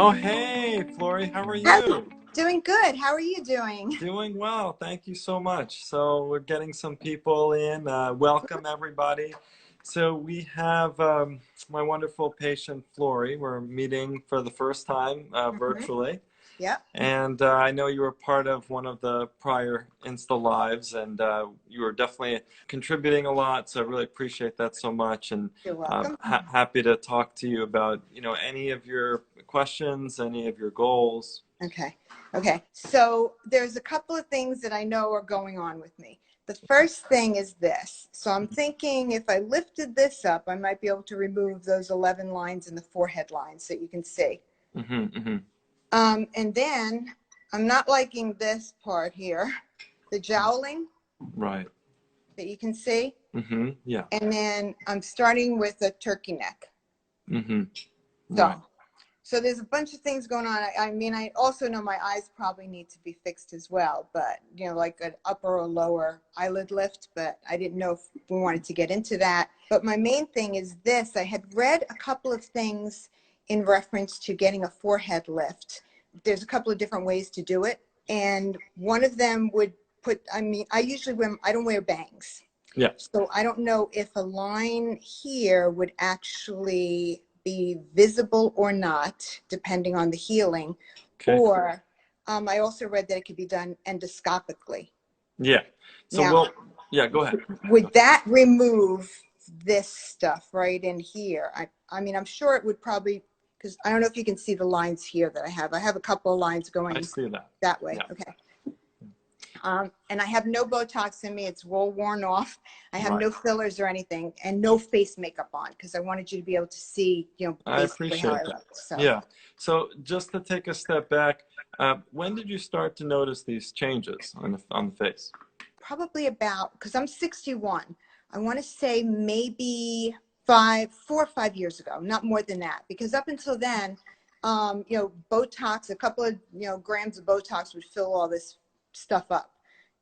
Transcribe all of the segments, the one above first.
Oh, hey, Flory, how are How, you? doing good. How are you doing? Doing well, thank you so much. So we're getting some people in. Welcome, everybody. So we have my wonderful patient, Flory. We're meeting for the first time virtually. Yep. And I know you were part of one of the prior Insta Lives, and you were definitely contributing a lot. So I really appreciate that so much, and You're welcome. happy to talk to you about any of your questions, any of your goals. Okay. Okay. So there's a couple of things that I know are going on with me. The first thing is this. So I'm thinking if I lifted this up, I might be able to remove those 11 lines in the forehead lines that you can see. And then I'm not liking this part here, the jowling. Right. That you can see. Yeah. And then I'm starting with a turkey neck. Right. So there's a bunch of things going on. I mean, I also know my eyes probably need to be fixed as well, but like an upper or lower eyelid lift, but I didn't know if we wanted to get into that. But my main thing is this. I had read a couple of things in reference to getting a forehead lift. There's a couple of different ways to do it. And one of them would I usually I don't wear bangs. Yeah. So I don't know if a line here would actually be visible or not, depending on the healing. Okay. Or I also read that it could be done endoscopically. Yeah. So now, go ahead. Would that remove this stuff right in here? I mean, I'm sure it would probably, because I don't know if you can see the lines here that I have. I have a couple of lines going I see that way. Yeah. Okay. And I have no Botox in me. It's all worn off. I have no fillers or anything, and no face makeup on, because I wanted you to be able to see, I basically appreciate how I that. look. So. Yeah. So just to take a step back, when did you start to notice these changes on the face? Probably because I'm 61. I want to say maybe 4 or 5 years ago, not more than that, because up until then, Botox, a couple of, grams of Botox would fill all this stuff up,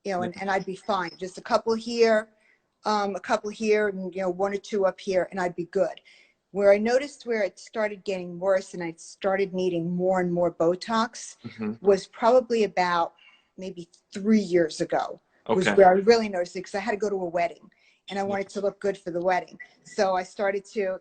and I'd be fine. Just a couple here, and, 1 or 2 up here, and I'd be good. Where I noticed where it started getting worse and I started needing more and more Botox was probably about maybe 3 years ago. Was where I really noticed it, because I had to go to a wedding and I wanted to look good for the wedding. So I started to,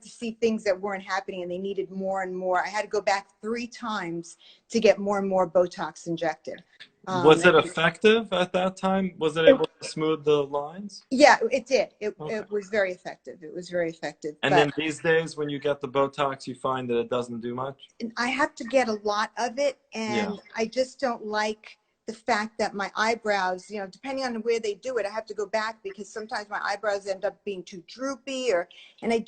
see things that weren't happening and they needed more and more. I had to go back 3 times to get more and more Botox injected. Was it effective at that time? Was it able to smooth the lines? Yeah, it did. It was very effective. It was very effective. And then these days, when you get the Botox, you find that it doesn't do much? I have to get a lot of it, and I just don't like the fact that my eyebrows, depending on where they do it, I have to go back, because sometimes my eyebrows end up being too droopy, and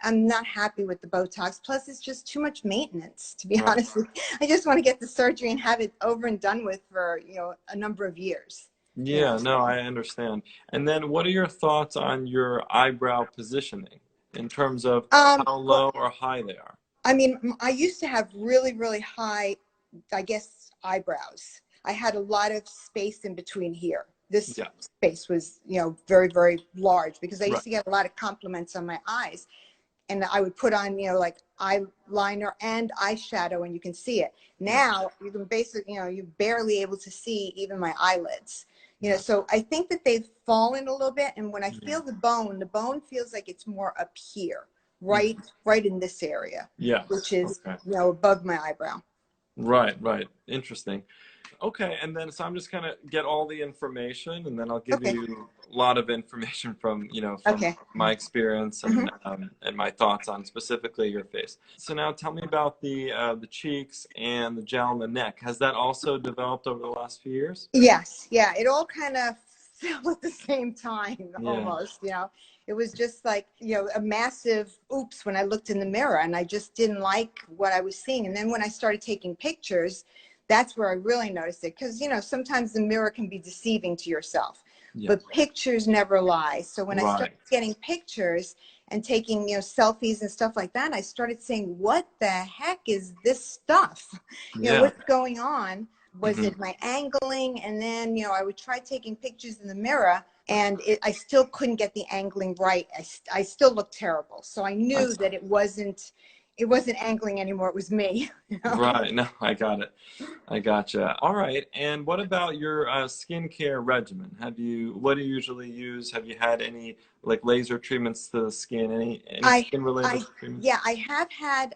I'm not happy with the Botox. Plus, it's just too much maintenance, to be honest with you. I just want to get the surgery and have it over and done with for, a number of years. Yeah, no, I understand. And then what are your thoughts on your eyebrow positioning in terms of how low or high they are? I mean, I used to have really, really high, I guess, eyebrows. I had a lot of space in between here. This space was, very, very large, because I used to get a lot of compliments on my eyes. And I would put on, like eyeliner and eyeshadow, and you can see it. Now, you can basically, you're barely able to see even my eyelids. So I think that they've fallen a little bit. And when I feel the bone feels like it's more up here, right in this area. Yeah. Which is, above my eyebrow. Right. Interesting. Okay, and then so I'm just gonna get all the information, and then I'll give you a lot of information from my experience and my thoughts on specifically your face. So now tell me about the cheeks and the jowl and the neck. Has that also developed over the last few years? Yes, yeah, it all kind of fell at the same time almost. It was just like, a massive oops when I looked in the mirror, and I just didn't like what I was seeing. And then when I started taking pictures, that's where I really noticed it, because sometimes the mirror can be deceiving to yourself, but pictures never lie. So when I started getting pictures and taking selfies and stuff like that, I started saying, what the heck is this stuff? What's going on? Was it my angling? And then I would try taking pictures in the mirror, and I still couldn't get the angling right. I still looked terrible. So I knew that it wasn't it wasn't angling anymore. It was me. You know? Right. No, I got it. I gotcha. All right. And what about your skincare regimen? What do you usually use? Have you had any like laser treatments to the skin? Any skin related treatments? Yeah, I had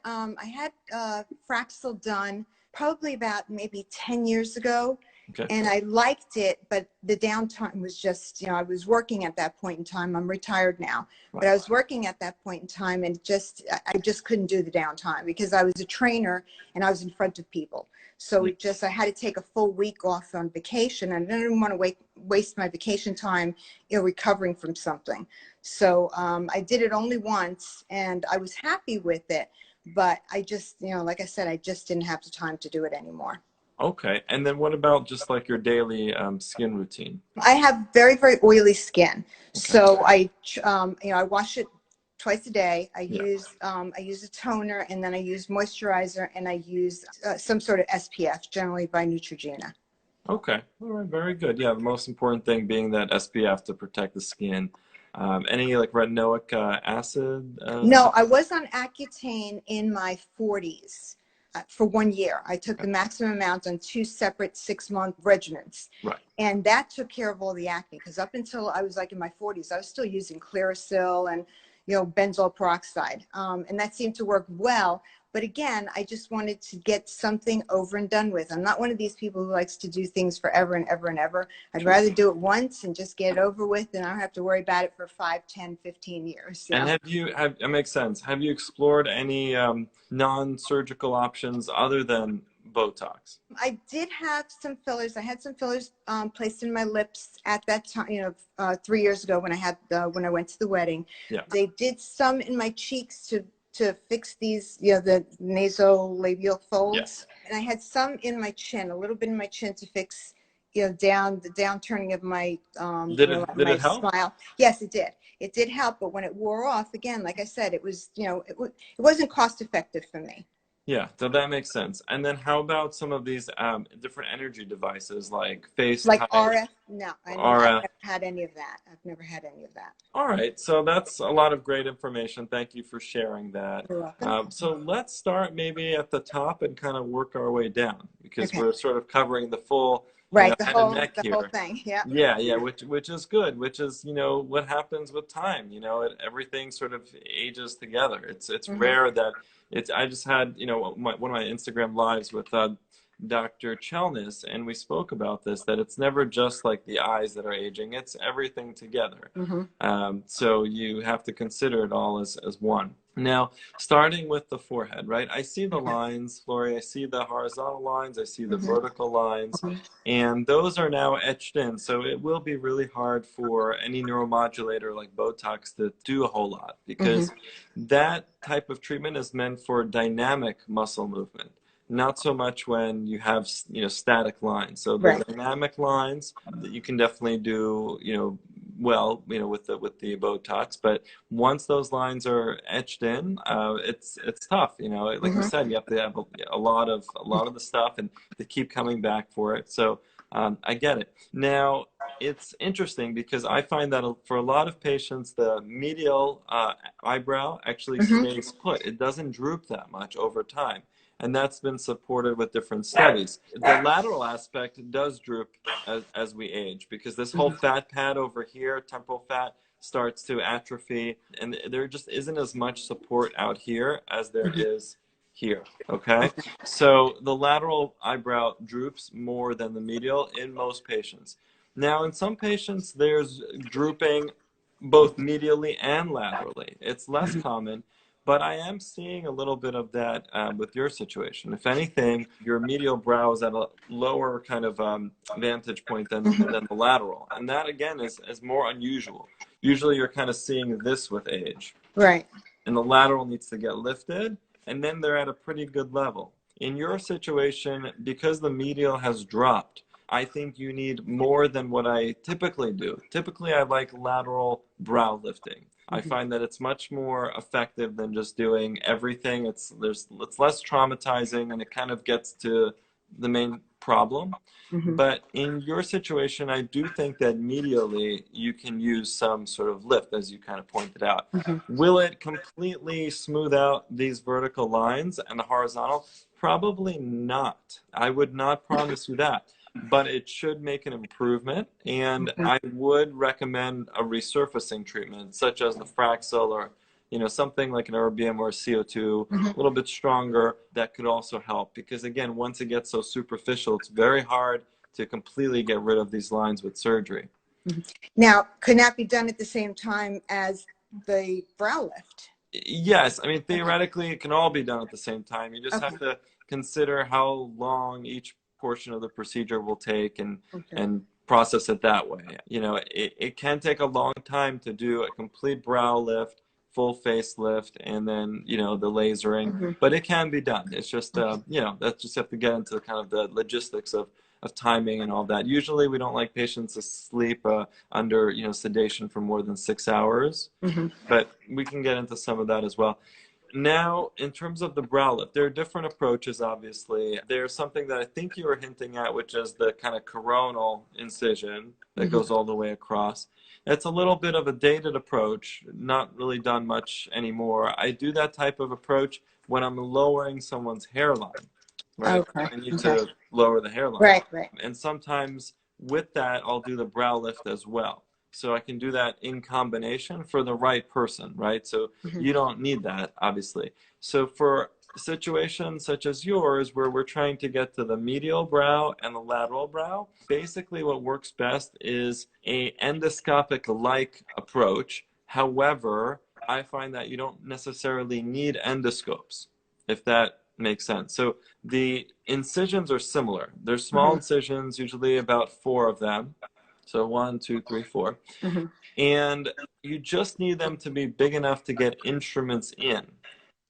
Fraxel done probably about maybe 10 years ago. Okay. And I liked it, but the downtime was just, you know, I was working at that point in time. I'm retired now, but I was working at that point in time, and I just couldn't do the downtime because I was a trainer and I was in front of people. So I had to take a full week off on vacation, and I didn't want to waste my vacation time, you know, recovering from something. So I did it only once, and I was happy with it, but I just, you know, like I said, I just didn't have the time to do it anymore. Okay. And then what about just like your daily skin routine? I have very, very oily skin. Okay. So you know, I wash it twice a day. I use a toner, and then I use moisturizer, and I use some sort of SPF, generally by Neutrogena. Okay. All right. Very good. Yeah. The most important thing being that SPF to protect the skin. Any like retinoic acid? No, I was on Accutane in my 40s. For 1 year. I took the maximum amount on 2 separate 6-month regimens. Right. And that took care of all the acne, because up until I was like in my 40s, I was still using Clearasil and, you know, benzoyl peroxide. And that seemed to work well. But again, I just wanted to get something over and done with. I'm not one of these people who likes to do things forever and ever and ever. I'd rather do it once and just get it over with, and I don't have to worry about it for 5, 10, 15 years. And that makes sense. Have you explored any non-surgical options other than Botox? I did have some fillers. I had some fillers placed in my lips at that time, you know, 3 years ago when I went to the wedding. Yeah. They did some in my cheeks to fix these, you know, the nasolabial folds. Yeah. And I had some in my chin, a little bit in my chin to fix, you know, the downturning of my Did it help? smile. Yes, it did. It did help, but when it wore off, again, like I said, it was, you know, it wasn't cost effective for me. Yeah, so that makes sense. And then how about some of these different energy devices like FaceTime? Like RF? No, I've RF. never had any of that. I've never had any of that. All right, so that's a lot of great information. Thank you for sharing that. You're welcome. So let's start maybe at the top and kind of work our way down, because we're sort of covering the full right, head and neck here. The whole thing. Yeah. Yeah, which is good. Which is, you know, what happens with time. You know, everything sort of ages together. It's rare that I just had, you know, one of my Instagram lives with Dr. Chelness, and we spoke about this, that it's never just like the eyes that are aging, it's everything together. So you have to consider it all as one. Now, starting with the forehead, right? I see the lines, Lori, I see the horizontal lines, I see the vertical lines, and those are now etched in. So it will be really hard for any neuromodulator like Botox to do a whole lot, because that type of treatment is meant for dynamic muscle movement. Not so much when you have, you know, static lines. So the dynamic lines that you can definitely do, you know, well, you know, with the Botox. But once those lines are etched in, it's tough. You know, like you said, you have to have a lot of the stuff, and to keep coming back for it. So I get it. Now, it's interesting because I find that for a lot of patients, the medial eyebrow actually stays put. It doesn't droop that much over time. And that's been supported with different studies. The lateral aspect does droop as we age, because this whole fat pad over here, temporal fat, starts to atrophy, and there just isn't as much support out here as there is here, okay? So the lateral eyebrow droops more than the medial in most patients. Now, in some patients, there's drooping both medially and laterally. It's less common, but I am seeing a little bit of that with your situation. If anything, your medial brow is at a lower kind of vantage point than the lateral. And that, again, is more unusual. Usually you're kind of seeing this with age. Right. And the lateral needs to get lifted, and then they're at a pretty good level. In your situation, because the medial has dropped, I think you need more than what I typically do. Typically, I like lateral brow lifting. I find that it's much more effective than just doing everything. It's less traumatizing, and it kind of gets to the main problem. But in your situation, I do think that medially you can use some sort of lift, as you kind of pointed out. Will it completely smooth out these vertical lines and the horizontal? Probably not. I would not promise you that. But it should make an improvement, and I would recommend a resurfacing treatment, such as the Fraxel or something like an erbium or a CO2, a little bit stronger, that could also help. Because again, once it gets so superficial, it's very hard to completely get rid of these lines with surgery. Now, can that be done at the same time as the brow lift? Yes, I mean, theoretically, it can all be done at the same time. You just have to consider how long each portion of the procedure will take and process it that way. It can take a long time to do a complete brow lift, full facelift, and then the lasering, but it can be done. It's just that's just have to get into kind of the logistics of timing and all that. Usually we don't like patients to sleep under sedation for more than 6 hours, but we can get into some of that as well. Now, in terms of the brow lift, there are different approaches, obviously. There's something that I think you were hinting at, which is the kind of coronal incision that goes all the way across. It's a little bit of a dated approach, not really done much anymore. I do that type of approach when I'm lowering someone's hairline, right? I need to lower the hairline. Right. And sometimes with that, I'll do the brow lift as well. So I can do that in combination for the right person, right? So you don't need that, obviously. So for situations such as yours, where we're trying to get to the medial brow and the lateral brow, basically what works best is a endoscopic-like approach. However, I find that you don't necessarily need endoscopes, if that makes sense. So the incisions are similar. They're small incisions, usually about 4 of them. So 1, 2, 3, 4. And you just need them to be big enough to get instruments in.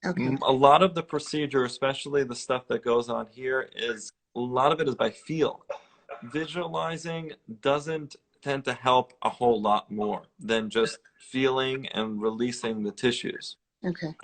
A lot of the procedure, especially the stuff that goes on here, a lot of it is by feel. Visualizing doesn't tend to help a whole lot more than just feeling and releasing the tissues.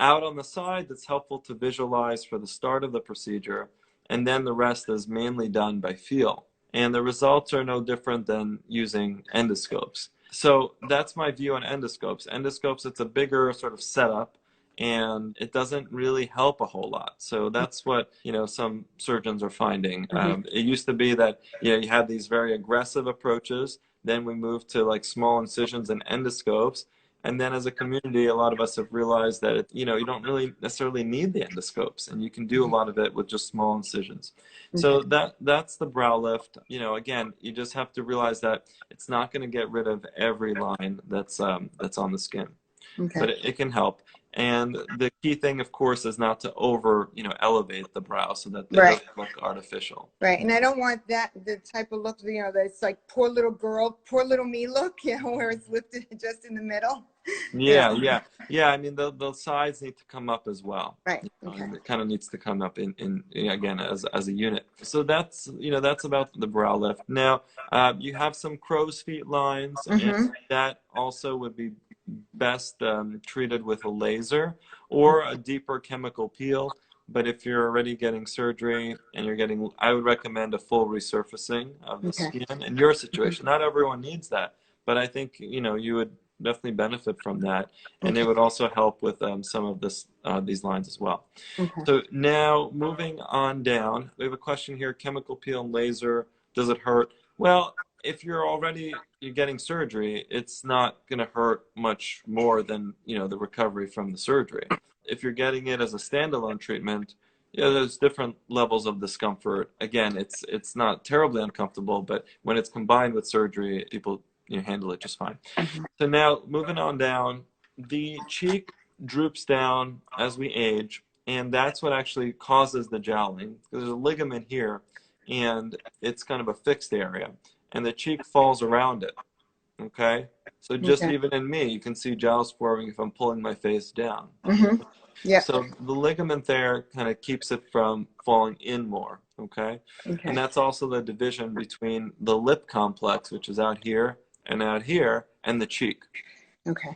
Out on the side, it's helpful to visualize for the start of the procedure, and then the rest is mainly done by feel. And the results are no different than using endoscopes. So that's my view on endoscopes. Endoscopes, it's a bigger sort of setup, and it doesn't really help a whole lot. So that's what some surgeons are finding. It used to be that you had these very aggressive approaches. Then we moved to like small incisions and endoscopes. And then as a community, a lot of us have realized that you don't really necessarily need the endoscopes, and you can do a lot of it with just small incisions. So that's the brow lift. Again, you just have to realize that it's not going to get rid of every line that's on the skin, but it can help. And the key thing, of course, is not to elevate the brow so that it doesn't look artificial. Right, and I don't want the type of look, that's like poor little girl, poor little me look, where it's lifted just in the middle. Yeah. I mean, the sides need to come up as well. Right. And it kind of needs to come up in again as a unit. So that's that's about the brow lift. Now you have some crow's feet lines, and that also would be best treated with a laser or a deeper chemical peel. But if you're already getting surgery and I would recommend a full resurfacing of the skin in your situation. Not everyone needs that, but I think you would definitely benefit from that, and it would also help with some of these lines as well. So now moving on down, we have a question here: chemical peel and laser, does it hurt? Well, if you're getting surgery, it's not going to hurt much more than the recovery from the surgery. If you're getting it as a standalone treatment, there's different levels of discomfort. Again, it's not terribly uncomfortable, but when it's combined with surgery, people handle it just fine. So now moving on down, the cheek droops down as we age, and that's what actually causes the jowling. There's a ligament here, and it's kind of a fixed area, and the cheek falls around it. Okay, so just even in me, you can see jowls forming if I'm pulling my face down. So the ligament there kind of keeps it from falling in more. Okay, and that's also the division between the lip complex, which is out here, and the cheek.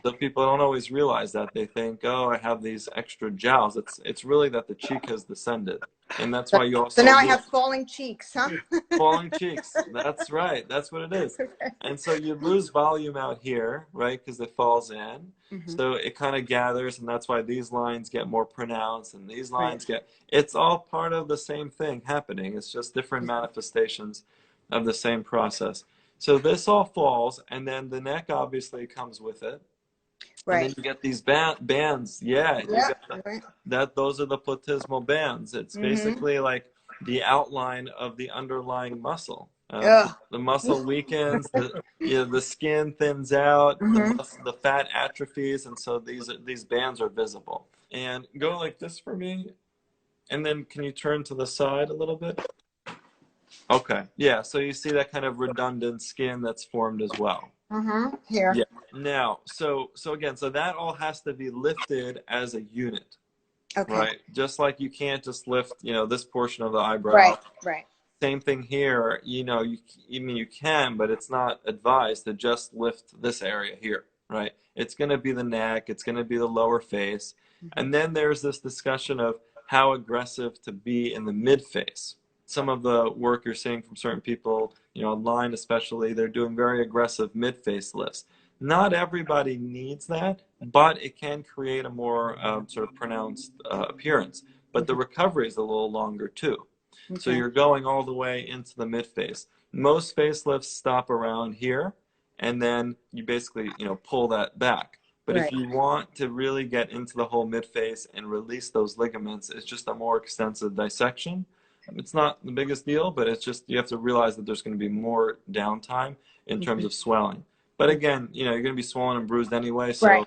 So people don't always realize that. They think, oh, I have these extra jowls. It's really that the cheek has descended. And that's why you So also now I lose have falling cheeks, huh? falling cheeks. That's right. That's what it is. Okay. And so you lose volume out here, right? Because it falls in. So it kind of gathers, and that's why these lines get more pronounced and these Right. lines get, it's all part of the same thing happening. It's just different manifestations of the same process. So this all falls, and then the neck obviously comes with it. And then Right. you get these bands. Yeah, you Yeah. got Right. that. Those are the platysmal bands. It's basically like the outline of the underlying muscle. Ugh. The muscle weakens, the skin thins out, the fat atrophies, and so these bands are visible. And go like this for me, and then can you turn to the side a little bit? Okay, yeah. So you see that kind of redundant skin that's formed as well. Here. Yeah. Now, so again, so that all has to be lifted as a unit, Okay. right? Just like you can't just lift, this portion of the eyebrow. Right. Right. Same thing here. You can, but it's not advised to just lift this area here, right? It's going to be the neck. It's going to be the lower face, and then there's this discussion of how aggressive to be in the mid face. Some of the work you're seeing from certain people, online especially, they're doing very aggressive mid-face lifts. Not everybody needs that, but it can create a more sort of pronounced appearance. But the recovery is a little longer too. So you're going all the way into the mid-face. Most facelifts stop around here, and then you basically, pull that back. But if you want to really get into the whole mid-face and release those ligaments, it's just a more extensive dissection. It's not the biggest deal, but it's just you have to realize that there's going to be more downtime in terms of swelling. But again, you're going to be swollen and bruised anyway, so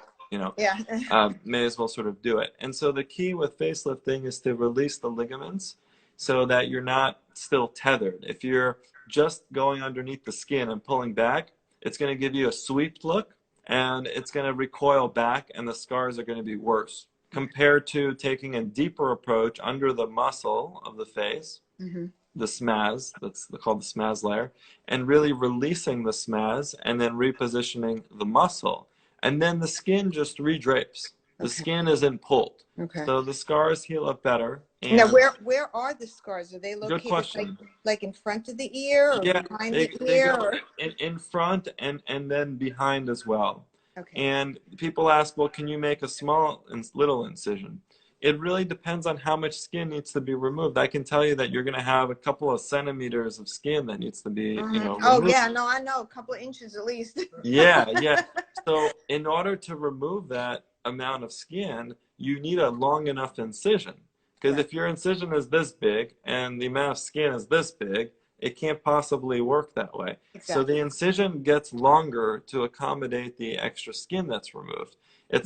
may as well sort of do it. And so the key with facelifting is to release the ligaments so that you're not still tethered. If you're just going underneath the skin and pulling back, it's going to give you a swept look, and it's going to recoil back, and the scars are going to be worse, compared to taking a deeper approach under the muscle of the face, the smaz, that's called the smaz layer, and really releasing the smaz and then repositioning the muscle. And then the skin just redrapes. The skin isn't pulled. So the scars heal up better. And now, where are the scars? Are they located good question. like in front of the ear or behind the they ear? go in front and then behind as well. Okay. And people ask, well, can you make a small and little incision? It really depends on how much skin needs to be removed. I can tell you that you're going to have a couple of centimeters of skin that needs to be, removed. Oh, yeah, no, I know, a couple of inches at least. Yeah. So in order to remove that amount of skin, you need a long enough incision. Because if your incision is this big and the amount of skin is this big, it can't possibly work that way. Exactly. So the incision gets longer to accommodate the extra skin that's removed. It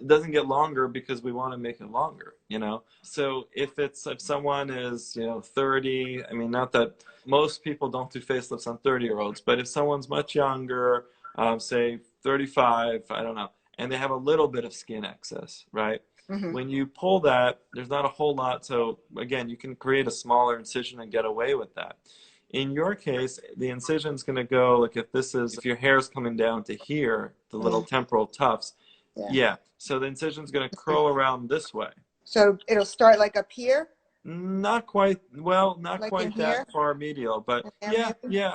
doesn't get longer because we want to make it longer, So if someone is, 30, I mean, not that most people don't do facelifts on 30-year-olds, but if someone's much younger, say 35, I don't know, and they have a little bit of skin excess, right? When you pull that, there's not a whole lot. So again, you can create a smaller incision and get away with that. In your case, the incision is going to go, like if your hair is coming down to here, the little temporal tufts, so the incision is going to curl around this way. So it'll start like up here? Not quite, not like quite that far medial, but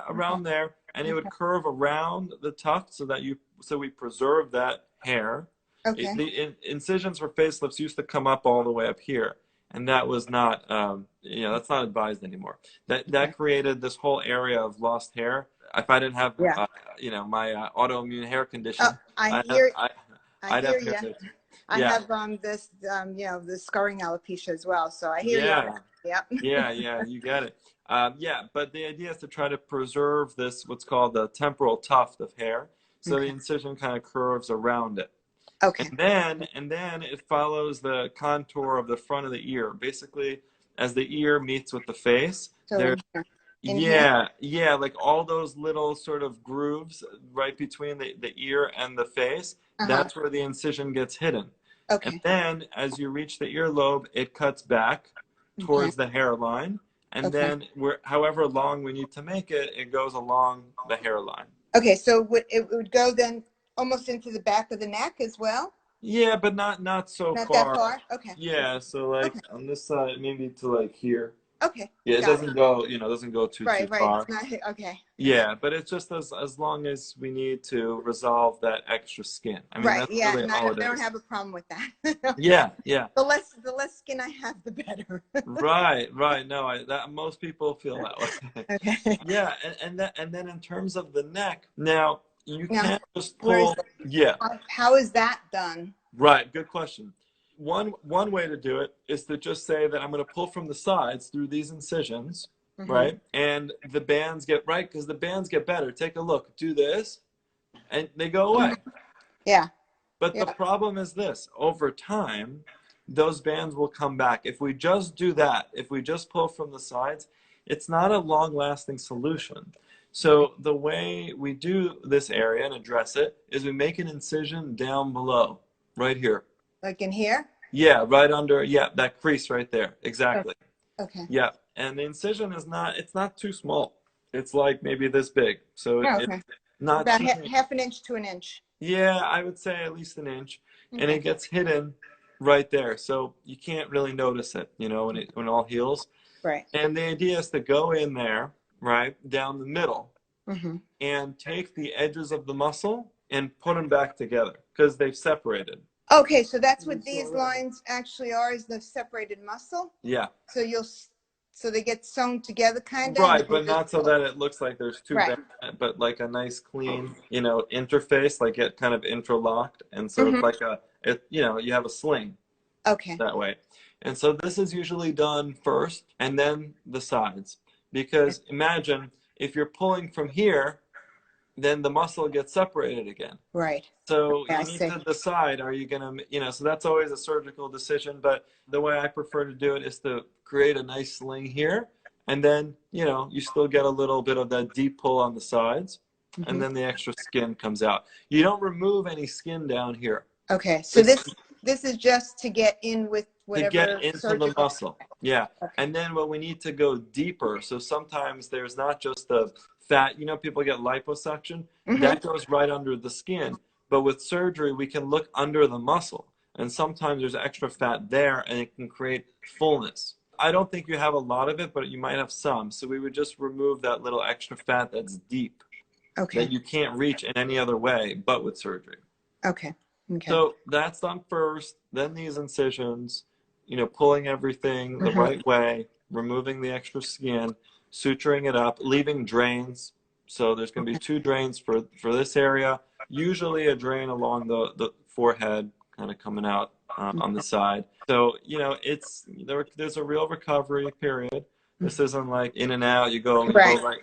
around there. And it would curve around the tuft so we preserve that hair. Okay. The incisions for facelifts used to come up all the way up here. And that was not, that's not advised anymore. That created this whole area of lost hair. If I didn't have, my autoimmune hair condition, I hear I'd have you. hair. I have this, the scarring alopecia as well. So I hear you. Yeah, you get it. But the idea is to try to preserve this, what's called the temporal tuft of hair. So the incision kind of curves around it. Okay. And then it follows the contour of the front of the ear. Basically, as the ear meets with the face, so like all those little sort of grooves right between the ear and the face, that's where the incision gets hidden. Okay. And then as you reach the earlobe, it cuts back towards the hairline. And then however long we need to make it, it goes along the hairline. Okay, so it would go then almost into the back of the neck as well? Yeah, but not so Not that far. far? Okay. Yeah, so like Okay. on this side, maybe to like here. Okay. Yeah, it Got it. doesn't go, doesn't go too Right, right. far. It's not hit. Okay. Okay. Yeah, but it's just as long as we need to resolve that extra skin. I mean, Right. that's Yeah. really And all I it don't is. have a problem with that. Yeah, yeah. The less skin I have, the better. Right, right. No, that most people feel that way. Okay. Yeah, and then in terms of the neck, now you Now, can't just where is pull. Yeah, how is that done? right. Good question. One way to do it is to just say that I'm going to pull from the sides through these incisions, Mm-hmm. right? And the bands get right because the bands get better. Take a look. Do this, and they go away. Yeah. But the Yeah. problem is this: over time, those bands will come back. If we just do that, if we just pull from the sides, it's not a long-lasting solution. So the way we do this area and address it is we make an incision down below, right here. Like in here? Yeah, right under, yeah, that crease right there. Oh, Exactly. okay. Yeah. And the incision it's not too small. It's like maybe this big. So Oh, it's okay. not About too, half an inch to an inch. yeah, I would say at least an inch. And Okay. it gets hidden right there. So you can't really notice it, when it all heals. Right. And the idea is to go in there, right, down the middle Mm-hmm. and take the edges of the muscle and put them back together because they've separated. Okay, so that's what these lines actually are, is the separated muscle. Yeah. So they get sewn together, kind of. Right, but not so that it looks like there's two Right. bands, but like a nice clean, interface, like it kind of interlocked. And so it's Mm-hmm. like you have a sling Okay. that way. And so this is usually done first and then the sides. Because imagine if you're pulling from here, then the muscle gets separated again. Right. So Yeah, I you need see. to decide, are you going to, so that's always a surgical decision. But the way I prefer to do it is to create a nice sling here. And then, you still get a little bit of that deep pull on the sides. Mm-hmm. And then the extra skin comes out. You don't remove any skin down here. Okay, so This this is just to get in with to get whatever into the surgical. muscle. Yeah. Okay. And then when we need to go deeper, so sometimes there's not just the fat, people get liposuction, Mm-hmm. that goes right under the skin. But with surgery, we can look under the muscle. And sometimes there's extra fat there and it can create fullness. I don't think you have a lot of it, but you might have some. So we would just remove that little extra fat that's deep, Okay. that you can't reach in any other way but with surgery. Okay. Okay. So that's done first, then these incisions, pulling everything the Mm-hmm. right way, removing the extra skin, suturing it up, leaving drains. So there's going to be two drains for this area, usually a drain along the forehead, kind of coming out on the side. So, there's a real recovery period. This isn't like in and out, you go Right. right,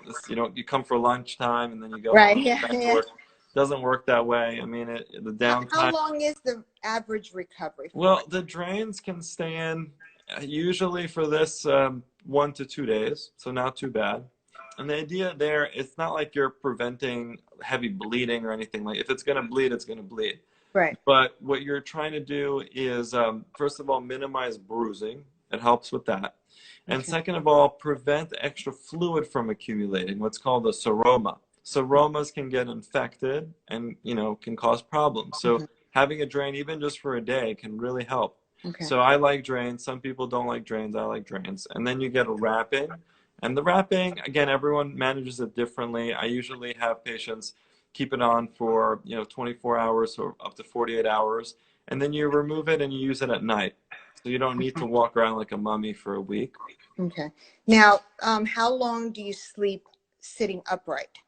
you come for lunchtime and then you go Right. home, Yeah. back to Yeah. work. Doesn't work that way. I mean, the How downtime. long is the average recovery for? Well, the drains can stand usually for this 1 to 2 days, so not too bad. And the idea there, it's not like you're preventing heavy bleeding or anything. Like if it's going to bleed, it's going to bleed. Right. But what you're trying to do is, first of all, minimize bruising. It helps with that. And Okay. second of all, prevent extra fluid from accumulating, what's called a seroma. Seromas can get infected and, can cause problems. So having a drain, even just for a day, can really help. Okay. So I like drains. Some people don't like drains. I like drains. And then you get a wrapping. And the wrapping, again, everyone manages it differently. I usually have patients keep it on for, 24 hours or up to 48 hours. And then you remove it and you use it at night. So you don't need to walk around like a mummy for a week. Okay. Now, how long do you sleep sitting upright?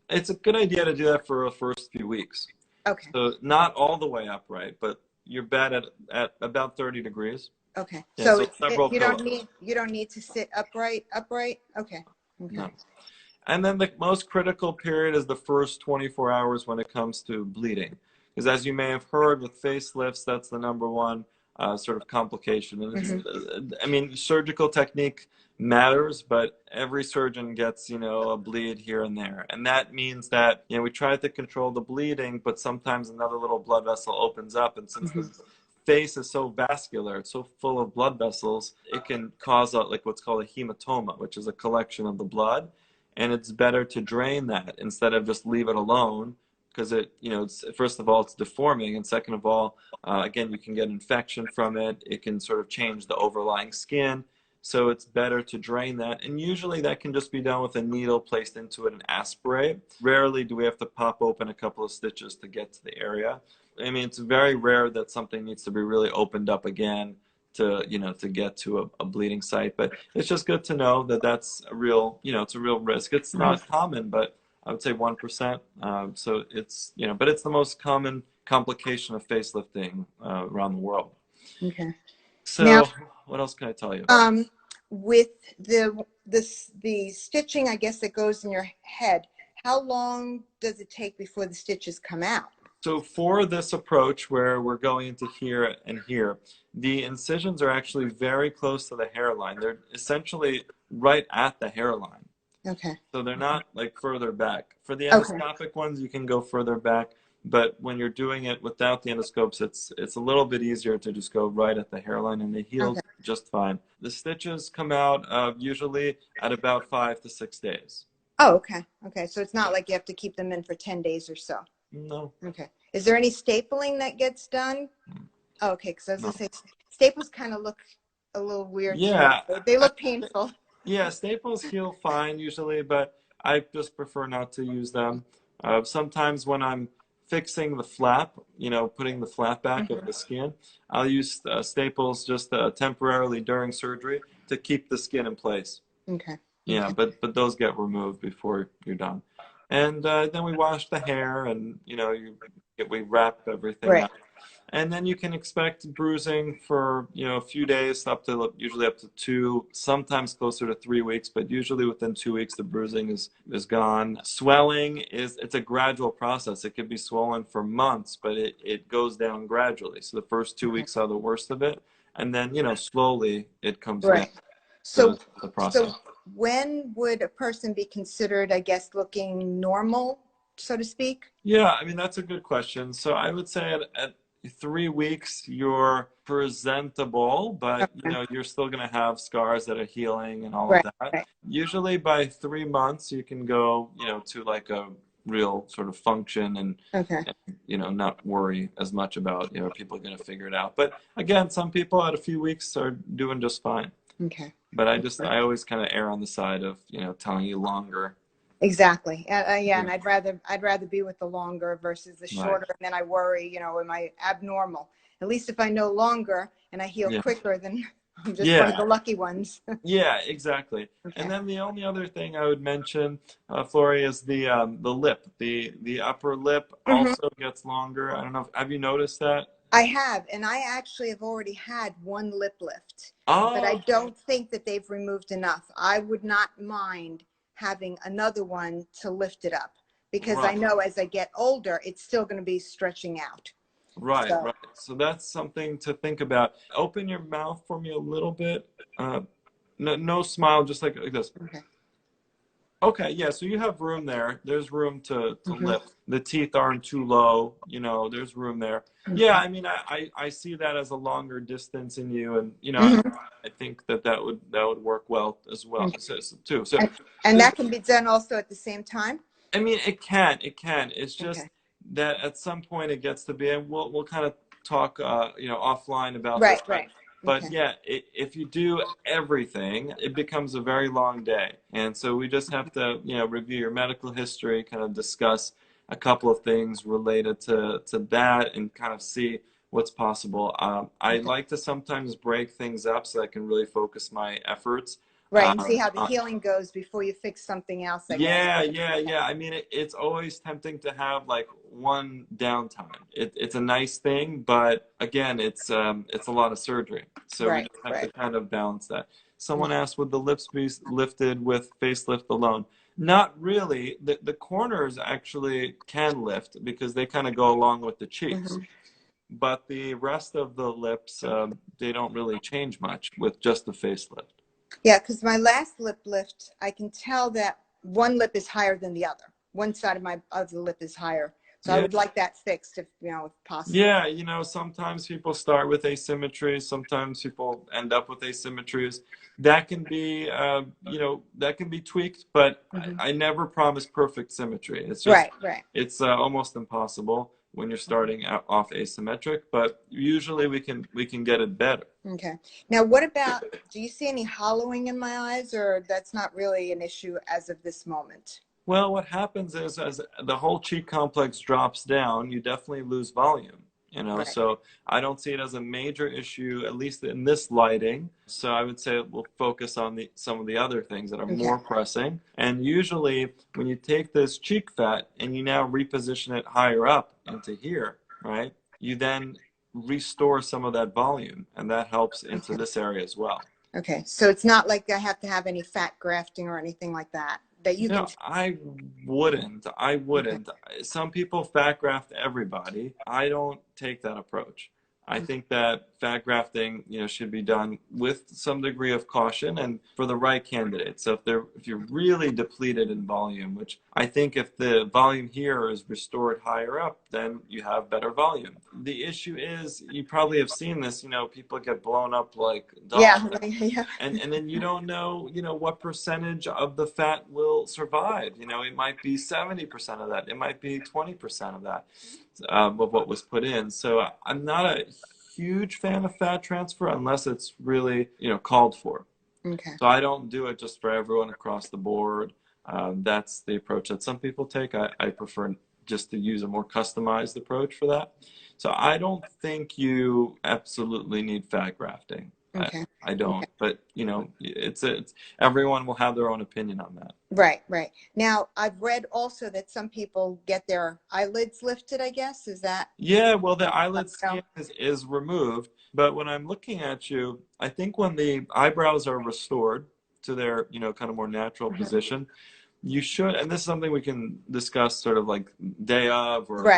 It's a good idea to do that for the first few weeks. Okay. So not all the way upright, but your bed at about 30 degrees. Okay. Yeah, So several you pillows. don't need to sit upright. Okay. Okay. No. And then the most critical period is the first 24 hours when it comes to bleeding. Because as you may have heard with facelifts, that's the number one sort of complication. And I mean, surgical technique matters, but every surgeon gets, a bleed here and there. And that means that, we try to control the bleeding, but sometimes another little blood vessel opens up. And since the face is so vascular, it's so full of blood vessels, it can cause like what's called a hematoma, which is a collection of the blood. And it's better to drain that instead of just leave it alone because it, you know, it's, first of all, it's deforming, and second of all, again, you can get infection from it. It can sort of change the overlying skin. So it's better to drain that. And usually that can just be done with a needle placed into it and aspirate. Rarely do we have to pop open a couple of stitches to get to the area. I mean, it's very rare that something needs to be really opened up again to, you know, to get to a bleeding site. But it's just good to know that that's a real, you know, it's a real risk. It's not common, but I would say 1%. So it's, you know, but it's the most common complication of facelifting around the world. Okay. So Now, what else can I tell you? With the stitching, I guess, that goes in your head, how long does it take before the stitches come out? So for this approach where we're going into here and here, the incisions are actually very close to the hairline. They're essentially right at the hairline. Okay. So they're not like further back. For the Okay. endoscopic ones, you can go further back, but when you're doing it without the endoscopes, it's a little bit easier to just go right at the hairline, and they heal just fine. The stitches come out usually at about 5 to 6 days. Oh, okay. Okay. So it's not like you have to keep them in for 10 days or so. No. Okay. Is there any stapling that gets done? Oh, okay. Because I was going to say, staples kind of look a little weird. Yeah. They look painful. Yeah, staples heal fine usually, but I just prefer not to use them. Sometimes when I'm fixing the flap, you know, putting the flap back of the skin, I'll use staples just temporarily during surgery to keep the skin in place. Okay. Yeah, but those get removed before you're done. And then we wash the hair, and, you know, we wrap everything up. And then you can expect bruising for, you know, a few days, usually up to 2, sometimes closer to 3 weeks, but usually within 2 weeks the bruising is gone. Swelling it's a gradual process. It could be swollen for months, but it goes down gradually. So the first 2 weeks are the worst of it, and then, you know, slowly it comes down. So the process. So when would a person be considered, I guess, looking normal, so to speak? Yeah, I mean, that's a good question. So I would say at 3 weeks, you're presentable, but, you know, you're still going to have scars that are healing and all of that. Usually by 3 months, you can go, you know, to like a real sort of function and, you know, not worry as much about, you know, people are going to figure it out. But again, some people at a few weeks are doing just fine. Okay. But I always kind of err on the side of, you know, telling you longer. Exactly. Yeah, and I'd rather be with the longer versus the shorter, and then I worry, you know, am I abnormal? At least if I know longer and I heal quicker, then I'm just one of the lucky ones. Yeah, exactly. And then the only other thing I would mention, Flory, is the lip. The upper lip also gets longer. I don't know. Have you noticed that? I have, and I actually have already had one lip lift, but I don't think that they've removed enough. I would not mind having another one to lift it up, because I know as I get older, it's still going to be stretching out. Right. So that's something to think about. Open your mouth for me a little bit. No smile, just like this. Okay, yeah, so you have room there. There's room to lift. The teeth aren't too low, you know, there's room there. Yeah, I mean, I see that as a longer distance in you, and, you know, I think that would work well as well, too. So, and that can be done also at the same time? I mean, it can. It's just that at some point it gets to be, and we'll kind of talk, you know, offline about this. But yeah, if you do everything, it becomes a very long day. And so we just have to, you know, review your medical history, kind of discuss a couple of things related to that, and kind of see what's possible. I like to sometimes break things up so I can really focus my efforts. And see how the healing goes before you fix something else. Yeah. I mean, it's always tempting to have like one downtime. It's a nice thing, but again, it's a lot of surgery. So we just have to kind of balance that. Someone asked, would the lips be lifted with facelift alone? Not really. The corners actually can lift because they kind of go along with the cheeks. But the rest of the lips, they don't really change much with just the facelift. Yeah, because my last lip lift, I can tell that one lip is higher than the other. One side of the lip is higher. So I would like that fixed if, you know, if possible. Yeah, you know, sometimes people start with asymmetry, sometimes people end up with asymmetries. That can be, you know, that can be tweaked, but I never promise perfect symmetry. It's just, it's almost impossible when you're starting out off asymmetric, but usually we can get it better. Okay. Now, what about, do you see any hollowing in my eyes, or that's not really an issue as of this moment? Well, what happens is as the whole cheek complex drops down, you definitely lose volume, you know, so I don't see it as a major issue, at least in this lighting. So I would say we'll focus on some of the other things that are more pressing. And usually when you take this cheek fat and you now reposition it higher up into here, right, you then restore some of that volume, and that helps into this area as well. Okay, so it's not like I have to have any fat grafting or anything like that. That you No, can... I wouldn't. I wouldn't. Some people fat graft everybody. I don't take that approach. I think that fat grafting, you know, should be done with some degree of caution and for the right candidate. So if you're really depleted in volume, which I think if the volume here is restored higher up, then you have better volume. The issue is, you probably have seen this, you know, people get blown up like dolls. And then you don't know, you know, what percentage of the fat will survive. You know, it might be 70% of that. It might be 20% of that. Of what was put in. So I'm not a huge fan of fat transfer unless it's really, you know, called for. Okay. So I don't do it just for everyone across the board. That's the approach that some people take. I prefer just to use a more customized approach for that. So I don't think you absolutely need fat grafting. Okay. I don't, but you know, it's everyone will have their own opinion on that. Right. Now, I've read also that some people get their eyelids lifted, I guess. Is that? Yeah, well, the eyelid skin is removed, but when I'm looking at you, I think when the eyebrows are restored to their, you know, kind of more natural position, you should, and this is something we can discuss sort of like day of, or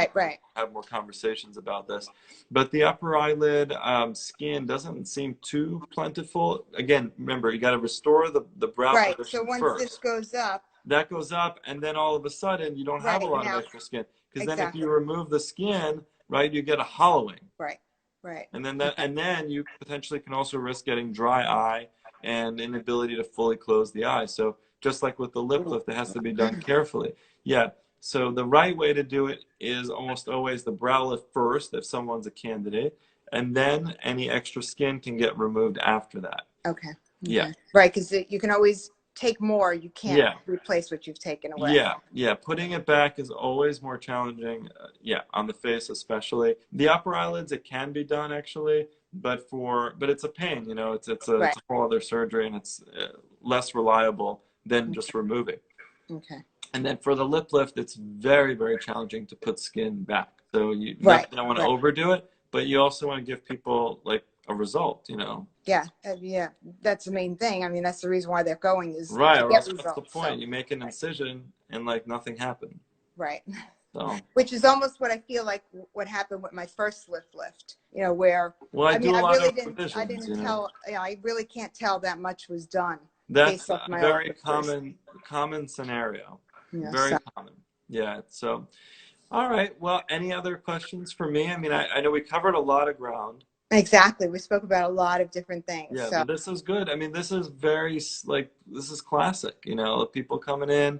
have more conversations about this, but the upper eyelid skin doesn't seem too plentiful. Again, remember, you got to restore the brow position so once first. this goes up, that goes up, and then all of a sudden you don't have a lot of extra skin, because then if you remove the skin, right, you get a hollowing. And then and then you potentially can also risk getting dry eye and inability to fully close the eye. So just like with the lip lift, it has to be done carefully. Yeah. So the right way to do it is almost always the brow lift first if someone's a candidate, and then any extra skin can get removed after that. Okay. Yeah. Right, because you can always take more. You can't replace what you've taken away. Yeah. Putting it back is always more challenging. On the face especially. The upper eyelids, it can be done actually, but it's a pain. You know, it's a whole other surgery, and it's less reliable than just removing. Okay. And then for the lip lift, it's very, very challenging to put skin back. So you don't want to overdo it, but you also want to give people like a result, you know. Yeah, that's the main thing. I mean, that's the reason why they're going is or else what's the point? You make an incision and like nothing happened. So. Which is almost what I feel like what happened with my first lip lift. You know, where I really can't tell that much was done. That's a very common scenario. Very common. Yeah. So, all right. Well, any other questions for me? I mean, I know we covered a lot of ground. Exactly. We spoke about a lot of different things. Yeah, but this is good. I mean, this is this is classic. You know, people coming in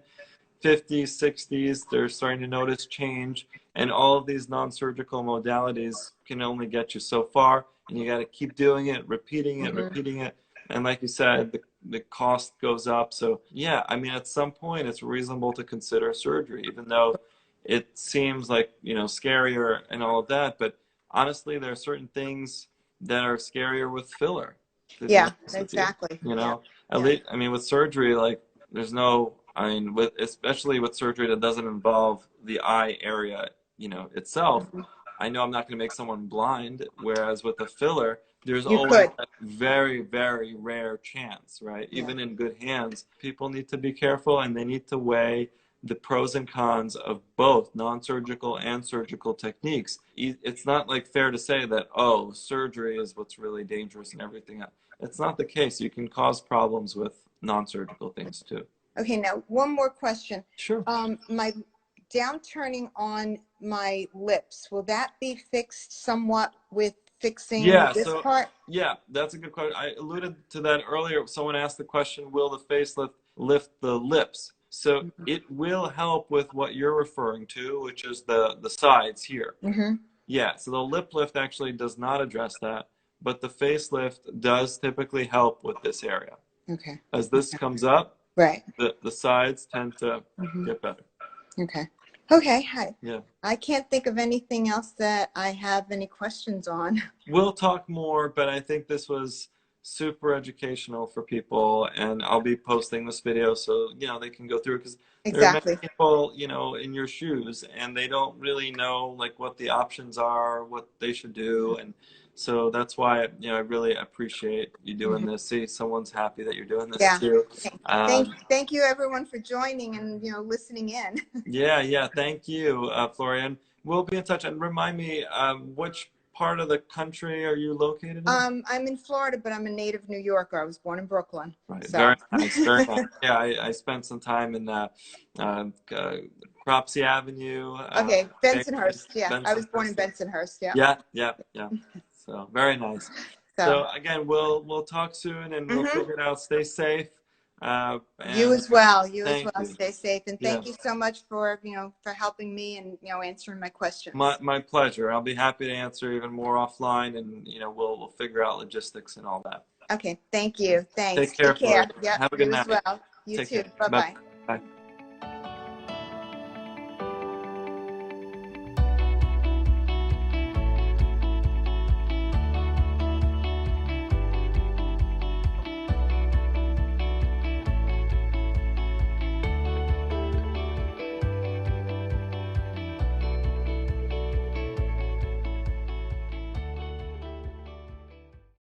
50s, 60s, they're starting to notice change, and all of these non-surgical modalities can only get you so far, and you got to keep doing it, repeating it. And like you said, the cost goes up. So yeah, I mean, at some point it's reasonable to consider surgery, even though it seems like, you know, scarier and all of that. But honestly, there are certain things that are scarier with filler. Yeah, exactly. You know, at least, I mean, with surgery, like there's no, I mean, especially with surgery that doesn't involve the eye area, you know, itself, I know I'm not going to make someone blind. Whereas with a filler, there's always a very, very rare chance, right? Even in good hands, people need to be careful, and they need to weigh the pros and cons of both non-surgical and surgical techniques. It's not like fair to say that, oh, surgery is what's really dangerous and everything else. It's not the case. You can cause problems with non-surgical things too. Okay, now one more question. Sure. My downturning on my lips, will that be fixed somewhat with fixing this part? Yeah, that's a good question. I alluded to that earlier. Someone asked the question, will the facelift lift the lips? So it will help with what you're referring to, which is the sides here. Yeah, so the lip lift actually does not address that, but the facelift does typically help with this area. Okay. As this comes up, right, the sides tend to get better. Okay. Okay. Yeah. I can't think of anything else that I have any questions on. We'll talk more, but I think this was super educational for people, and I'll be posting this video so they can go through, because there are many people in your shoes, and they don't really know like what the options are, what they should do, and so that's why I really appreciate you doing this. See, someone's happy that you're doing this too. Thank you everyone for joining and listening in. Yeah, thank you, Florian. We'll be in touch, and remind me which part of the country are you located in? I'm in Florida, but I'm a native New Yorker. I was born in Brooklyn. Right. So. Very nice. Very nice. Yeah, I spent some time in Cropsey Avenue. Okay, Bensonhurst. Yeah, Bensonhurst. I was born in Bensonhurst. Yeah. Yeah. So very nice. So again, we'll talk soon, and we'll figure it out. Stay safe. You as well. You as well. You. Stay safe, and thank you so much for for helping me and answering my questions. My pleasure. I'll be happy to answer even more offline, and we'll figure out logistics and all that. Okay. Thank you. Thanks. Take care. Yep. Have a good night. You as well. You too. Bye-bye. Bye.